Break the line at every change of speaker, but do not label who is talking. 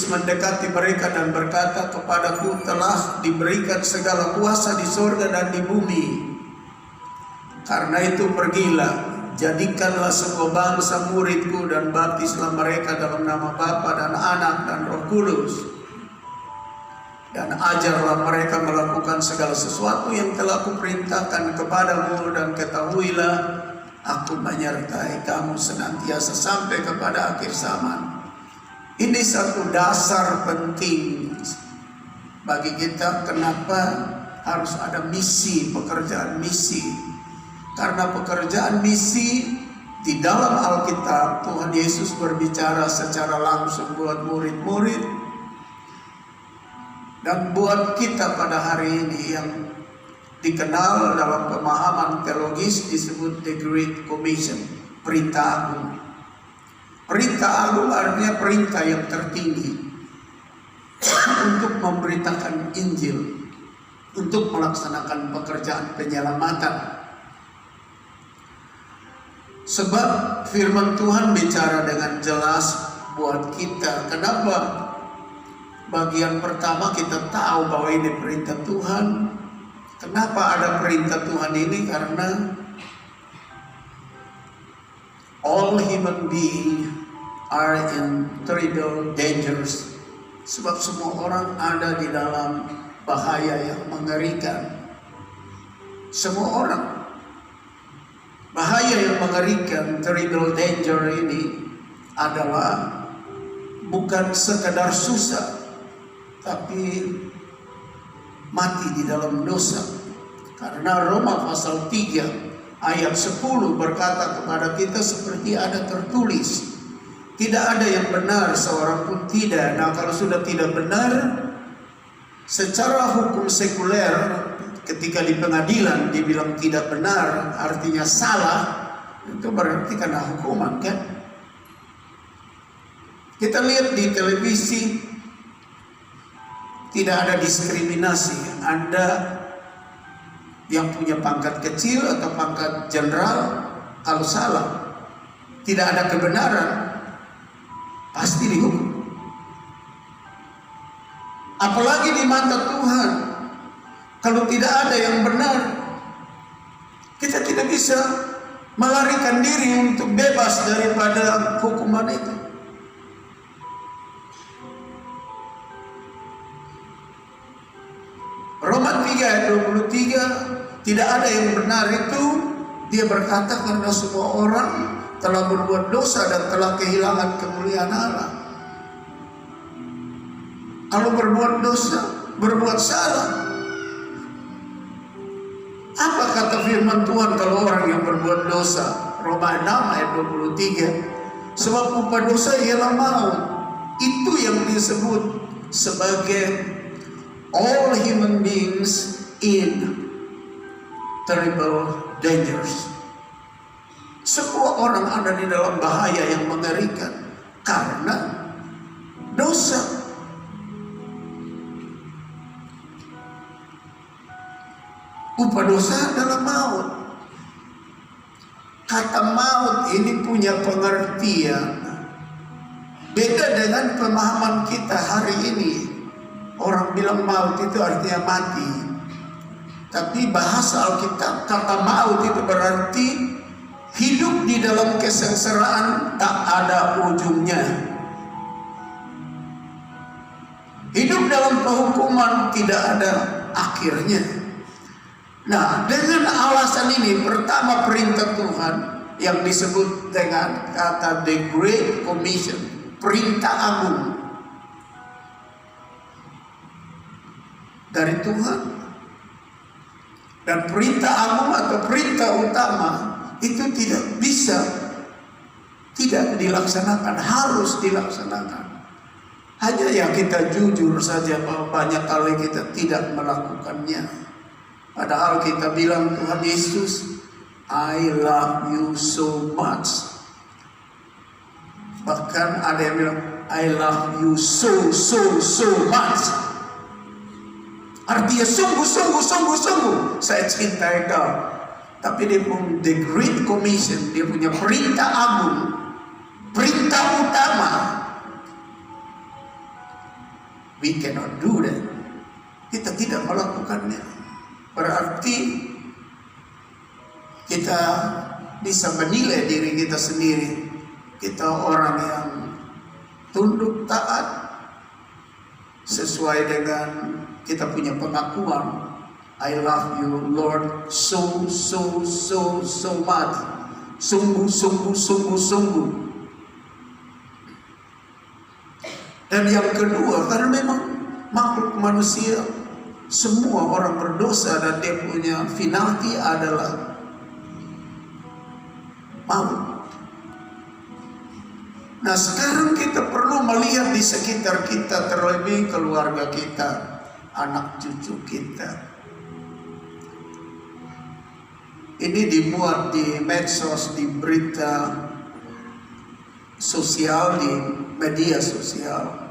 Yesus mendekati mereka dan berkata, "Kepadaku telah diberikan segala kuasa di surga dan di bumi. Karena itu pergilah, jadikanlah semua bangsa muridku dan baptislah mereka dalam nama Bapa dan Anak dan Roh Kudus. Dan ajarlah mereka melakukan segala sesuatu yang telah kuperintahkan kepadamu, dan ketahuilah, aku menyertai kamu senantiasa sampai kepada akhir zaman." Ini satu dasar penting bagi kita. Kenapa harus ada misi, pekerjaan misi? Karena pekerjaan misi di dalam Alkitab, Tuhan Yesus berbicara secara langsung buat murid-murid dan buat kita pada hari ini yang dikenal dalam pemahaman teologis disebut The Great Commission, perintah agung. Perintah agung artinya perintah yang tertinggi untuk memberitakan Injil, untuk melaksanakan pekerjaan penyelamatan. Sebab firman Tuhan bicara dengan jelas buat kita. Kenapa? Bagian pertama kita tahu bahwa ini perintah Tuhan. Kenapa ada perintah Tuhan ini? Karena all human beings are in terrible dangers. Sebab semua orang ada di dalam bahaya yang mengerikan. Semua orang. Bahaya yang mengerikan, terrible danger ini adalah bukan sekedar susah, tapi mati di dalam dosa. Karena Roma pasal 3 ayat 10 berkata kepada kita seperti ada tertulis, tidak ada yang benar seorang pun tidak. Nah, kalau sudah tidak benar, secara hukum sekuler, ketika di pengadilan dibilang tidak benar, artinya salah, itu berarti kena hukuman, kan? Kita lihat di televisi, tidak ada diskriminasi. Ada yang punya pangkat kecil atau pangkat jenderal, kalau salah, tidak ada kebenaran, pasti dihukum. Apalagi di mata Tuhan, kalau tidak ada yang benar, kita tidak bisa melarikan diri untuk bebas daripada hukuman itu. Roma 3 ayat 23, tidak ada yang benar itu, dia berkata karena semua orang telah berbuat dosa dan telah kehilangan kemuliaan Allah. Kalau berbuat dosa, berbuat salah, apa kata firman Tuhan kalau orang yang berbuat dosa? Roma 6 ayat 23, sebab upah dosa ialah maut. Itu yang disebut sebagai all human beings in terrible dangers. Semua orang ada di dalam bahaya yang mengerikan karena dosa. Upah dosa adalah maut. Kata maut ini punya pengertian beda dengan pemahaman kita hari ini. Orang bilang maut itu artinya mati. Tapi bahasa Alkitab, kata maut itu berarti hidup di dalam kesengsaraan tak ada ujungnya. Hidup dalam penghukuman tidak ada akhirnya. Nah, dengan alasan ini, pertama perintah Tuhan yang disebut dengan kata The Great Commission, perintah agung dari Tuhan. Dan perintah agung atau perintah utama itu tidak bisa tidak dilaksanakan, harus dilaksanakan. Hanya ya kita jujur saja bahwa banyak kali kita tidak melakukannya. Padahal kita bilang Tuhan Yesus, I love you so much. Bahkan ada yang bilang I love you so much. Artinya sungguh saya cintai kau. Tapi dia punya The Great Commission, dia punya perintah agung, perintah utama. We cannot do that. Kita tidak melakukannya. Berarti kita bisa menilai diri kita sendiri. Kita orang yang tunduk taat sesuai dengan kita punya pengakuan. I love you Lord so much. Sungguh. Dan yang kedua, karena memang makhluk manusia semua orang berdosa dan dia punya finality adalah maut. Nah, sekarang kita perlu melihat di sekitar kita, terlebih keluarga kita, anak cucu kita. Ini dimuat di medsos, di berita sosial, di media sosial.